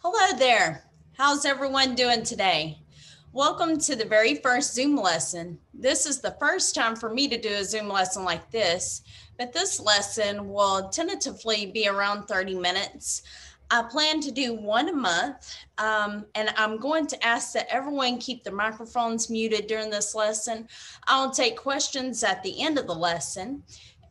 Hello there. How's everyone doing today? Welcome to the very first Zoom lesson. This is the first time for me to do a Zoom lesson like this, but this lesson will tentatively be around 30 minutes. I plan to do one a month, and I'm going to ask that everyone keep their microphones muted during this lesson. I'll take questions at the end of the lesson.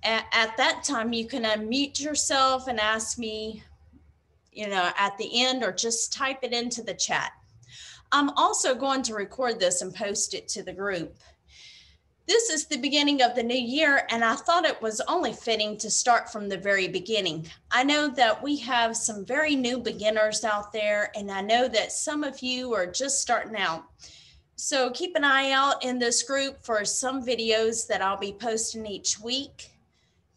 At that time, you can unmute yourself and ask me at the end, or just type it into the chat. I'm also going to record this and post it to the group. This is the beginning of the new year, and I thought it was only fitting to start from the very beginning. I know that we have some very new beginners out there, and I know that some of you are just starting out. So keep an eye out in this group for some videos that I'll be posting each week.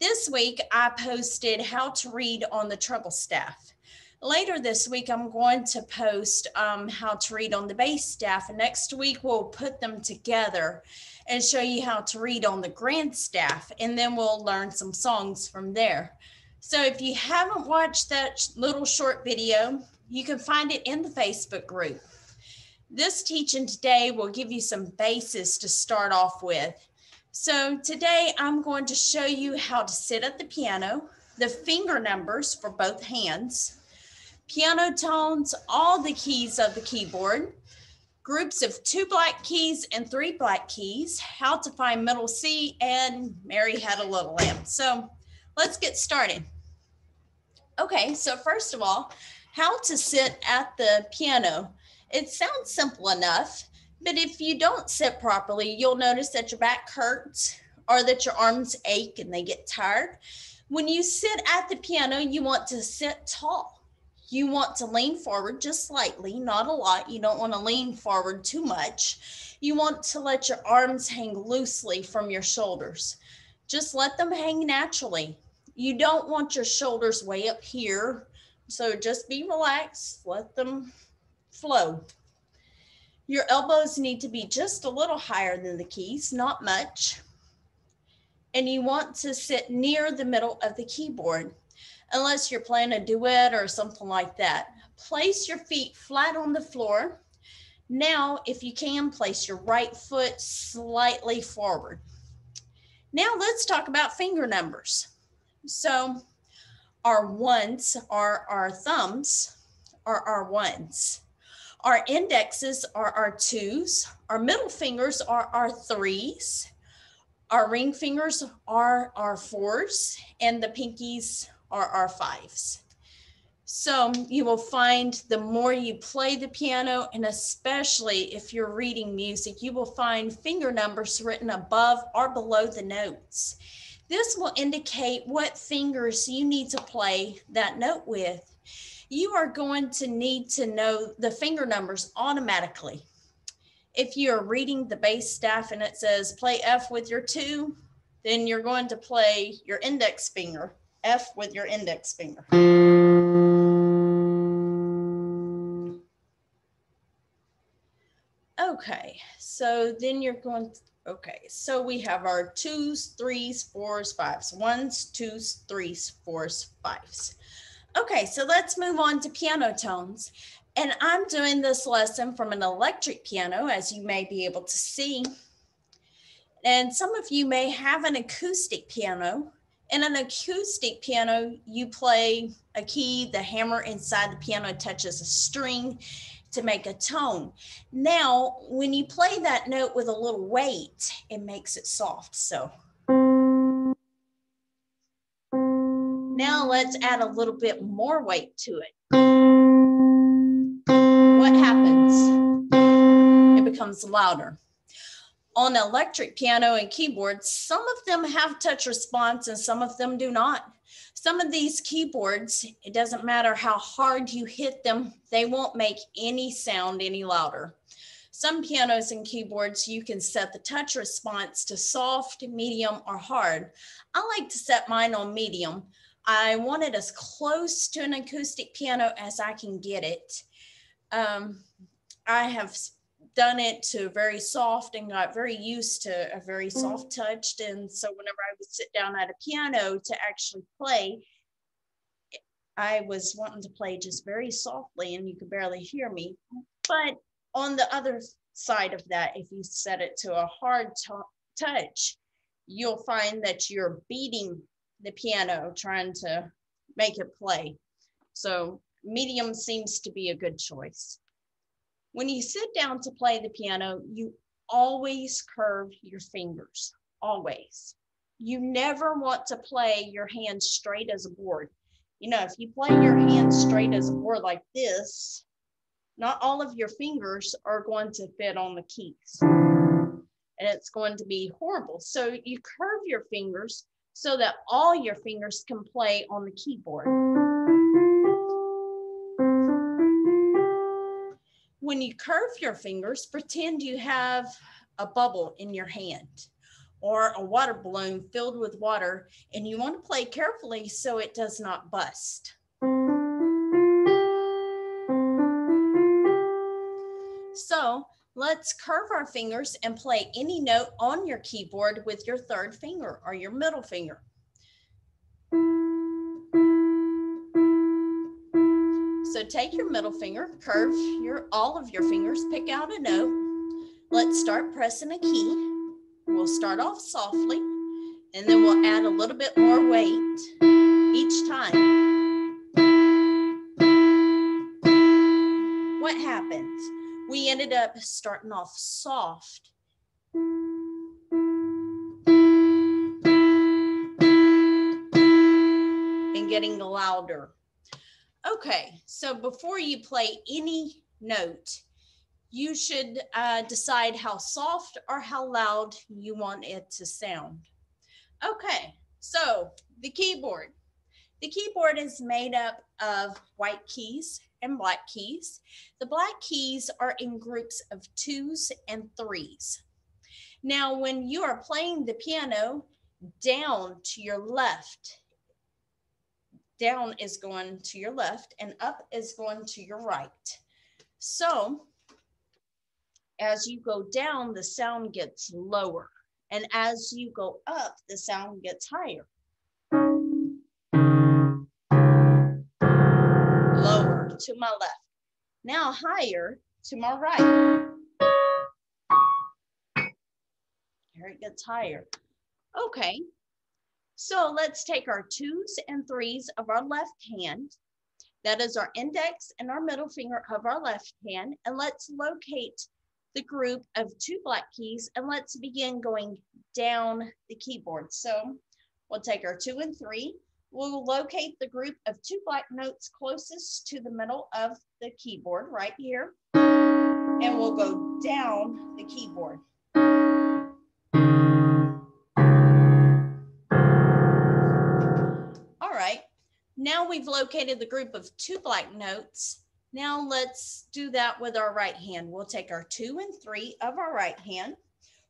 This week, I posted how to read on the treble staff. Later this week, I'm going to post how to read on the bass staff. And next week, we'll put them together and show you how to read on the grand staff. And then we'll learn some songs from there. So if you haven't watched that little short video, you can find it in the Facebook group. This teaching today will give you some bases to start off with. So today, I'm going to show you how to sit at the piano, the finger numbers for both hands, piano tones, all the keys of the keyboard, groups of 2 black keys and 3 black keys, how to find middle C, and Mary Had a Little Lamb. So let's get started. Okay, so first of all, how to sit at the piano. It sounds simple enough, but if you don't sit properly, you'll notice that your back hurts or that your arms ache and they get tired. When you sit at the piano, you want to sit tall. You want to lean forward just slightly, not a lot. You don't want to lean forward too much. You want to let your arms hang loosely from your shoulders. Just let them hang naturally. You don't want your shoulders way up here. So just be relaxed, let them flow. Your elbows need to be just a little higher than the keys, not much. And you want to sit near the middle of the keyboard, unless you're playing a duet or something like that. Place your feet flat on the floor. Now, if you can, place your right foot slightly forward. Now let's talk about finger numbers. So our ones are our thumbs, are our ones. Our indexes are our 2s. Our middle fingers are our 3s. Our ring fingers are our 4s, and the pinkies are our 5s. So you will find the more you play the piano, and especially if you're reading music, you will find finger numbers written above or below the notes. This will indicate what fingers you need to play that note with. You are going to need to know the finger numbers automatically. If you're reading the bass staff and it says play F with your 2, then you're going to play your index finger, F with your index finger. Okay, so then you're going to, okay, so we have our 2s, 3s, 4s, 5s, 1s, 2s, 3s, 4s, 5s. Okay, so let's move on to piano tones. And I'm doing this lesson from an electric piano, as you may be able to see. And some of you may have an acoustic piano. In an acoustic piano, you play a key, the hammer inside the piano touches a string to make a tone. Now, when you play that note with a little weight, it makes it soft. So now let's add a little bit more weight to it. What happens? It becomes louder. On electric piano and keyboards, some of them have touch response and some of them do not. Some of these keyboards, it doesn't matter how hard you hit them, they won't make any sound any louder. Some pianos and keyboards, you can set the touch response to soft, medium, or hard. I like to set mine on medium. I want it as close to an acoustic piano as I can get it. I have done it to very soft and got very used to a very soft touched. And so whenever I would sit down at a piano to actually play, I was wanting to play just very softly and you could barely hear me. But on the other side of that, if you set it to a hard touch, you'll find that you're beating the piano trying to make it play. So medium seems to be a good choice. When you sit down to play the piano, you always curve your fingers, always. You never want to play your hand straight as a board. You know, if you play your hand straight as a board like this, not all of your fingers are going to fit on the keys. And it's going to be horrible. So you curve your fingers so that all your fingers can play on the keyboard. When you curve your fingers, pretend you have a bubble in your hand or a water balloon filled with water, and you want to play carefully so it does not bust. So let's curve our fingers and play any note on your keyboard with your third finger or your middle finger. So take your middle finger, curve all of your fingers, pick out a note. Let's start pressing a key. We'll start off softly, and then we'll add a little bit more weight each time. What happens? We ended up starting off soft and getting louder. Okay, so before you play any note, you should decide how soft or how loud you want it to sound. Okay, so the keyboard. The keyboard is made up of white keys and black keys. The black keys are in groups of 2s and 3s. Now, when you are playing the piano, down to your left, down is going to your left and up is going to your right. So as you go down, the sound gets lower. And as you go up, the sound gets higher. Lower to my left. Now higher to my right. Here it gets higher. Okay, so let's take our 2s and 3s of our left hand. That is our index and our middle finger of our left hand. And let's locate the group of 2 black keys and let's begin going down the keyboard. So we'll take our 2 and 3. We'll locate the group of 2 black notes closest to the middle of the keyboard right here. And we'll go down the keyboard. All right, now we've located the group of 2 black notes. Now let's do that with our right hand. We'll take our 2 and 3 of our right hand.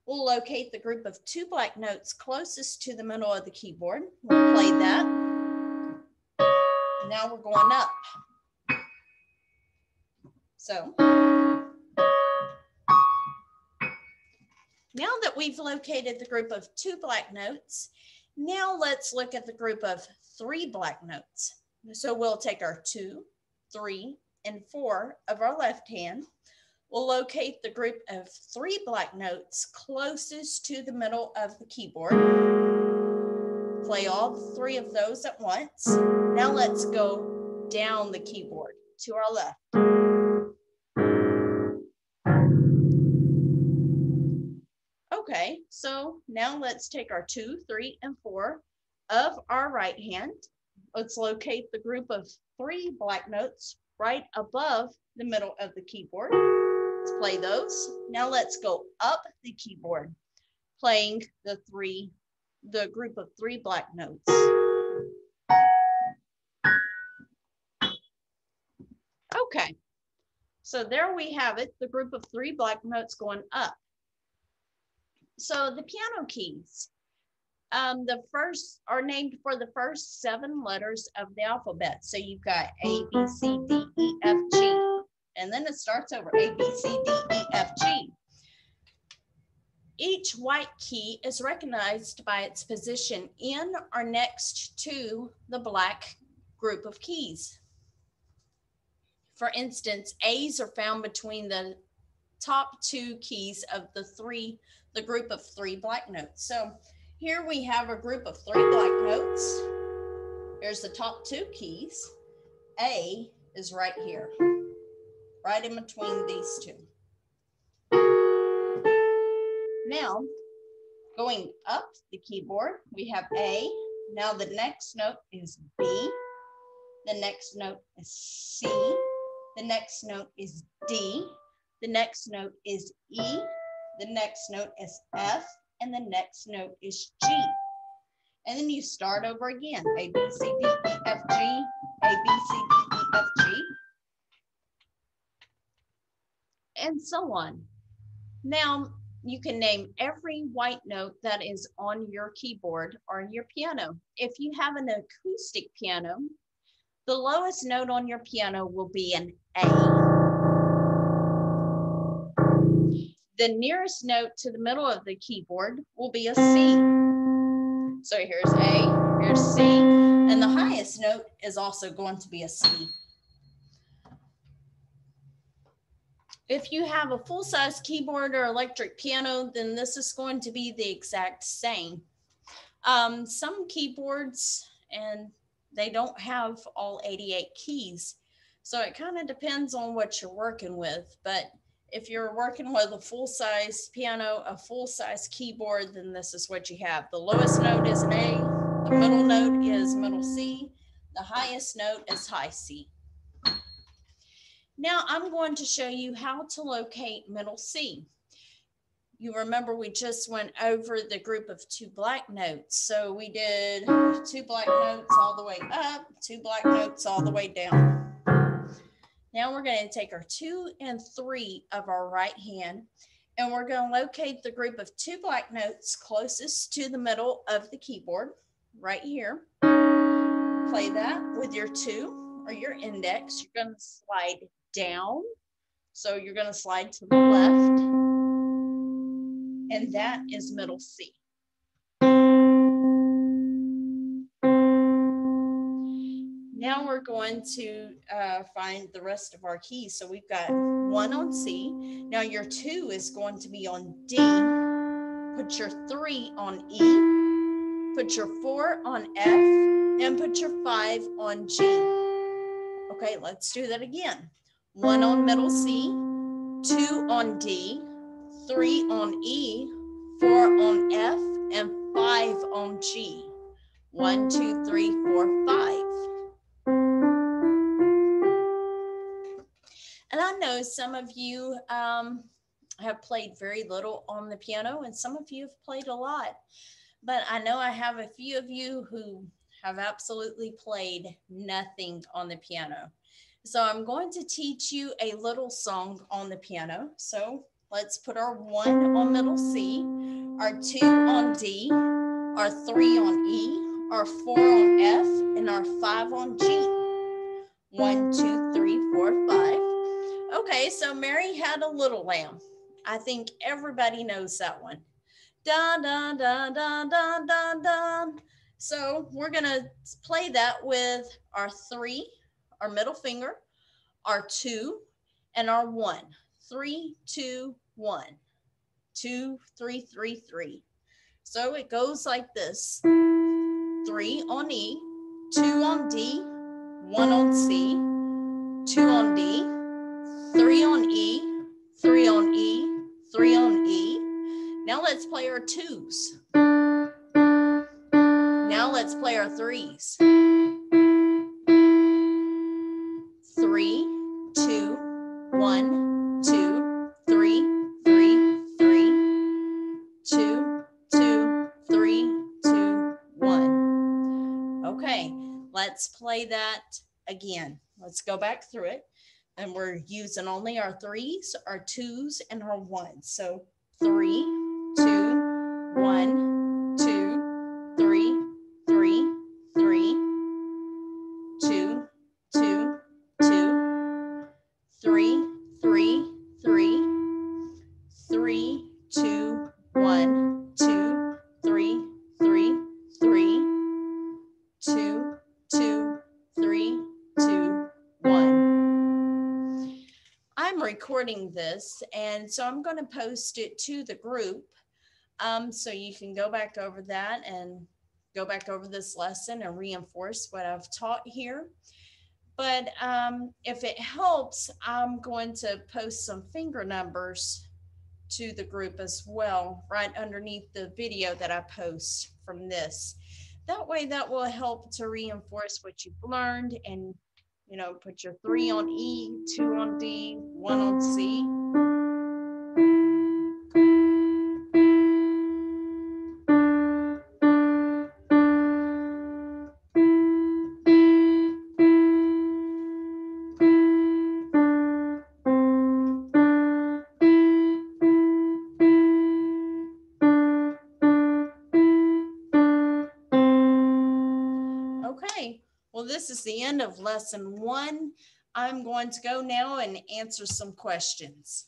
We'll locate the group of 2 black notes closest to the middle of the keyboard. We'll play that. Now we're going up. So now that we've located the group of 2 black notes, now let's look at the group of 3 black notes. So we'll take our 2, 3, and 4 of our left hand. We'll locate the group of 3 black notes closest to the middle of the keyboard. Play all 3 of those at once. Now let's go down the keyboard to our left. Okay, so now let's take our 2, 3, and 4 of our right hand. Let's locate the group of 3 black notes right above the middle of the keyboard. Let's play those. Now let's go up the keyboard, playing the group of 3 black notes. Okay, so there we have it, the group of 3 black notes going up. So the piano keys, the first are named for the first 7 letters of the alphabet. So you've got A, B, C, D, E, F, G, and then it starts over A, B, C, D, E, F, G. Each white key is recognized by its position in or next to the black group of keys. For instance, A's are found between the top two keys of the group of 3 black notes. So here we have a group of 3 black notes. Here's the top 2 keys. A is right here, right in between these two. Now, going up the keyboard, we have A. Now the next note is B. The next note is C. The next note is D. The next note is E. The next note is F. And the next note is G. And then you start over again. A, B, C, D, E, F, G. A, B, C, D, E, F, G. And so on. Now, you can name every white note that is on your keyboard or your piano. If you have an acoustic piano, the lowest note on your piano will be an A. The nearest note to the middle of the keyboard will be a C. So here's A, here's C, and the highest note is also going to be a C. If you have a full-size keyboard or electric piano, then this is going to be the exact same. Some keyboards, and they don't have all 88 keys. So it kind of depends on what you're working with. But if you're working with a full-size piano, a full-size keyboard, then this is what you have. The lowest note is an A, the middle note is middle C, the highest note is high C. Now I'm going to show you how to locate middle C. You remember we just went over the group of 2 black notes. So we did 2 black notes all the way up, 2 black notes all the way down. Now we're going to take our 2 and 3 of our right hand, and we're going to locate the group of 2 black notes closest to the middle of the keyboard, right here. Play that with your 2 or your index. You're going to slide down. So you're going to slide to the left, and that is middle C. Now we're going to find the rest of our keys. So we've got 1 on C. Now your 2 is going to be on D. Put your 3 on E. Put your 4 on F. And put your 5 on G. Okay, let's do that again. 1 on middle C, 2 on D, 3 on E, 4 on F, and 5 on G. 1, 2, 3, 4, 5. And I know some of you have played very little on the piano, and some of you have played a lot. But I know I have a few of you who have absolutely played nothing on the piano. So I'm going to teach you a little song on the piano. So let's put our 1 on middle C, our 2 on D, our 3 on E, our 4 on F, and our 5 on G. 1, 2, 3, 4, 5. Okay, so Mary Had a Little Lamb. I think everybody knows that one. Dun, dun, dun, dun, dun, dun, dun. So we're gonna play that with our 3, our middle finger, our 2, and our 1. 3, 2, 1. 2, 3, 3, 3. So it goes like this. 3 on E, 2 on D, 1 on C, 2 on D, 3 on E, 3 on E, 3 on E. Now let's play our 2s. Now let's play our 3s. 3, 2, 1, 2, 3, 3, 3, 2, 2, 3, 2, 1. Okay, let's play that again. Let's go back through it. And we're using only our 3s, our 2s, and our 1s. So 3, 2, 1, 2, 3, 3, 3, 2, 2, 2, 3, 3, 3, 3, 2, 1, 2, 3, 3, 3, 2, 2, 3, I'm recording this, and so I'm going to post it to the group. So you can go back over that and go back over this lesson and reinforce what I've taught here. But if it helps, I'm going to post some finger numbers to the group as well, right underneath the video that I post from this. That way, that will help to reinforce what you've learned, and put your 3 on E, 2 on D, 1 on C. Okay, well, this is the end of lesson 1. I'm going to go now and answer some questions.